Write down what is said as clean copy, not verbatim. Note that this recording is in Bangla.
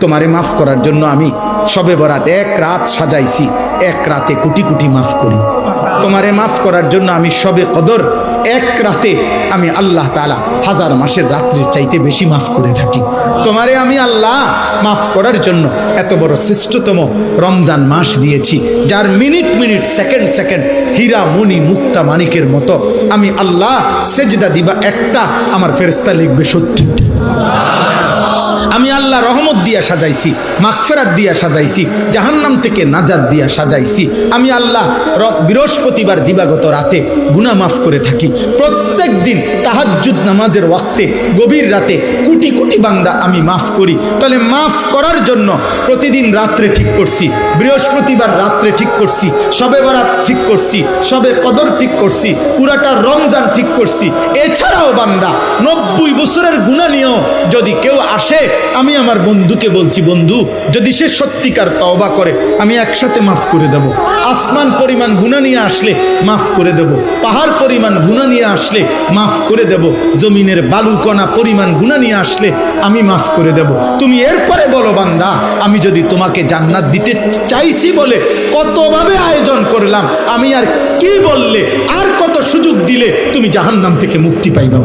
তোমারে মাফ করার জন্য আমি শবে বরাত এক রাত সাজাইছি, এক রাতে কোটি কোটি মাফ করি। তোমারে মাফ করার জন্য আমি শবে কদর এক রাতে আমি আল্লাহ তাআলা হাজার মাসের রাত্রির চাইতে বেশি মাফ করে থাকি। তোমারে আমি আল্লাহ মাফ করার জন্য এত বড় শ্রেষ্ঠতম রমজান মাস দিয়েছি, যার মিনিট মিনিট সেকেন্ড সেকেন্ড হীরা মণি মুক্তা মানিকের মতো আমি আল্লাহ সেজদা দিবা একটা, আমার ফেরেশতা লিখবে 70টা। আমি আল্লাহ রহমত দিয়া সাজাইছি, মাগফিরাত দিয়া সাজাইছি, জাহান্নাম থেকে নাজাত দিয়া সাজাইছি। আমি আল্লাহ বৃহস্পতিবার দিবাগত রাতে গুনাহ মাফ করে থাকি। প্রত্যেক দিন তাহাজ্জুদ নামাজের ওয়াক্তে গভীর রাতে কোটি কোটি বান্দা আমি মাফ করি। তাহলে মাফ করার জন্য প্রতিদিন রাত্রে ঠিক করছি, বৃহস্পতিবার রাত্রে ঠিক করছি, শবে বরাত ঠিক করছি, শবে কদর ঠিক করছি, পুরাটা রমজান ঠিক করছি। এছাড়াও বান্দা 90 বছরের গুনাহ নিয়েও যদি কেউ আসে, আমি আমার বন্ধুকে বলছি, বন্ধু যদি সে সত্যিকার তওবা করে আমি একসাথে মাফ করে দেব। আসমান পরিমাণ গুনাহ নিয়ে আসলে মাফ করে দেব, পাহাড় পরিমাণ গুনাহ নিয়ে আসলে মাফ করে দেব, জমিনের বালুকণা পরিমাণ গুনাহ নিয়ে আসলে আমি মাফ করে দেব। তুমি এরপরে বলো বান্দা, আমি যদি তোমাকে জান্নাত দিতে চাইছি বলে কতভাবে আয়োজন করলাম, আমি আর কি বললে, আর কত সুযোগ দিলে তুমি জাহান্নাম থেকে মুক্তি পাইবা।